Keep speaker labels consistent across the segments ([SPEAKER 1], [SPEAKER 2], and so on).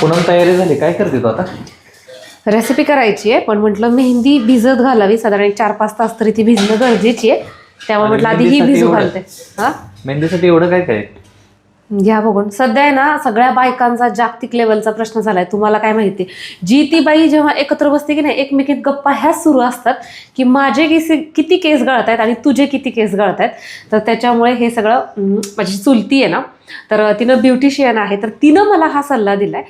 [SPEAKER 1] पूनम तयारी झाली, काय करते तू आता?
[SPEAKER 2] रेसिपी करायची आहे, पण म्हटलं मेहंदी भिजत घालावी. साधारण 4-5 तास तरी ती भिजणं गरजेची आहे. त्यामुळे म्हटलं आधी ही भिजू घालते.
[SPEAKER 1] मेहंदीसाठी एवढं काय काय
[SPEAKER 2] घ्या बघून. सध्या आहे ना सगळ्या बायकांचा जागतिक लेवलचा प्रश्न झालाय. तुम्हाला काय माहिती, जी ती बाई जेव्हा एकत्र बसते की नाही, एकमेकीत गप्पा ह्याच सुरू असतात की माझे किती केस गळत आहेत आणि तुझे किती केस गळत आहेत. तर त्याच्यामुळे हे सगळं माझी चुलती आहे ना, तर तिनं ब्युटिशियन आहे, तर तिनं मला हा सल्ला दिलाय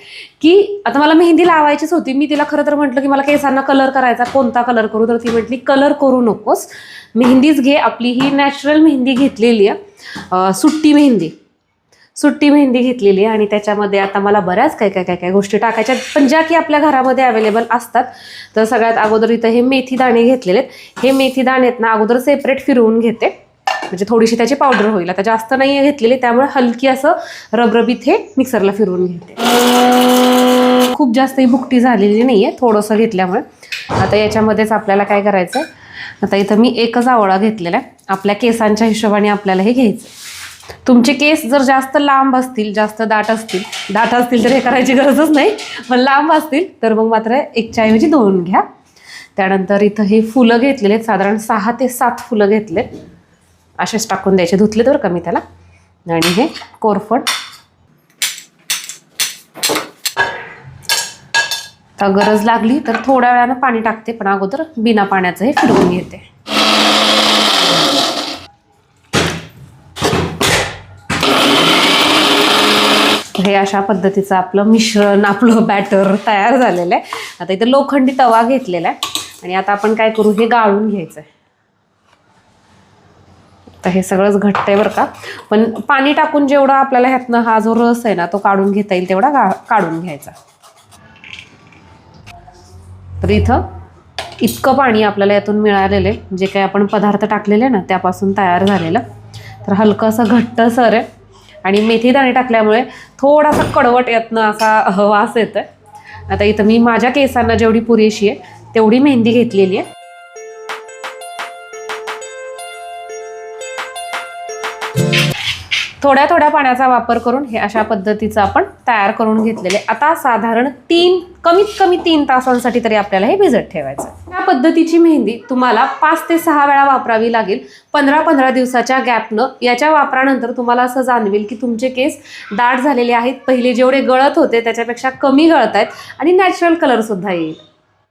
[SPEAKER 2] की आता मला मेहंदी लावायचीच होती. मी तिला खरं तर म्हटलं की मला केसांना कलर करायचा, कोणता कलर करू? तर ती म्हटली कलर करू नकोस, मेहंदीच घे. आपली ही नॅचरल मेहंदी घेतलेली आहे, सुट्टी मेहंदी घेतलेली आहे. आणि त्याच्यामध्ये आता मला बऱ्याच काय गोष्टी टाकायच्या, पण ज्या की आपल्या घरामध्ये अवेलेबल असतात. तर सगळ्यात अगोदर इथं हे मेथी दाणे घेतलेले आहेत. हे मेथी दाणे आहेत ना अगोदर सेपरेट फिरवून घेते, म्हणजे थोडीशी त्याची पावडर होईल. आता जास्त नाही आहे घेतलेली, त्यामुळे हलकी असं रबरबीत हे मिक्सरला फिरवून घेते. खूप जास्त ही भुकटी झालेली नाही आहे थोडंसं घेतल्यामुळे. आता याच्यामध्येच आपल्याला काय करायचं आहे, आता इथं मी एकच आवळा घेतलेला आहे. आपल्या केसांच्या हिशोबाने आपल्याला हे घ्यायचं. तुमचे केस जर जास्त लांब असतील, जास्त दाट असतील तर हे करायची गरजच नाही, पण लांब असतील तर मग मात्र 1च्या ऐवजी 2 घ्या. त्यानंतर इथं हे फुलं घेतलेले आहेत, साधारण 6 ते 7 फुलं घेतलेत. असेच टाकून द्यायचे, धुतले तर कमी त्याला. आणि हे कोरफड. तर गरज लागली तर थोड्या वेळानं पाणी टाकते, पण अगोदर बिना पाण्याचं हे फिरवून घेते. हे अशा पद्धतीचं आपलं मिश्रण, आपलं बॅटर तयार झालेलं आहे. आता इथं लोखंडी तवा घेतलेला आहे आणि आता आपण काय करू, हे गाळून घ्यायचं आहे. तर हे सगळंच घट्ट आहे बरं का, पण पाणी टाकून जेवढा आपल्याला ह्यातनं हा जो रस आहे ना तो काढून घेता येईल तेवढा काढून घ्यायचा. तर इथं इतकं पाणी आपल्याला यातून मिळालेलं आहे, जे काही आपण पदार्थ टाकलेले ना त्यापासून तयार झालेलं. तर हलकं असं घट्टसर आहे आणि मेथी दाणे टाकल्यामुळे थोडासा कडवट यातनं असा वास येतो आहे. आता इथं मी माझ्या केसांना जेवढी पुरेशी आहे तेवढी मेहंदी घेतलेली आहे. थोड्या थोड्या पाण्याचा वापर करून हे अशा पद्धतीचं आपण तयार करून घेतलेले. आता साधारण कमीत कमी 3 तासांसाठी तरी आपल्याला हे भिजत ठेवायचं. या पद्धतीची मेहंदी तुम्हाला 5 ते 6 वेळा वापरावी लागेल 15-15 दिवसाच्या गॅपनं. याच्या वापरानंतर तुम्हाला असं जाणवेल की तुमचे केस दाट झालेले आहेत, पहिले जेवढे गळत होते त्याच्यापेक्षा कमी गळत आहेत आणि नॅचरल कलर सुद्धा येईल.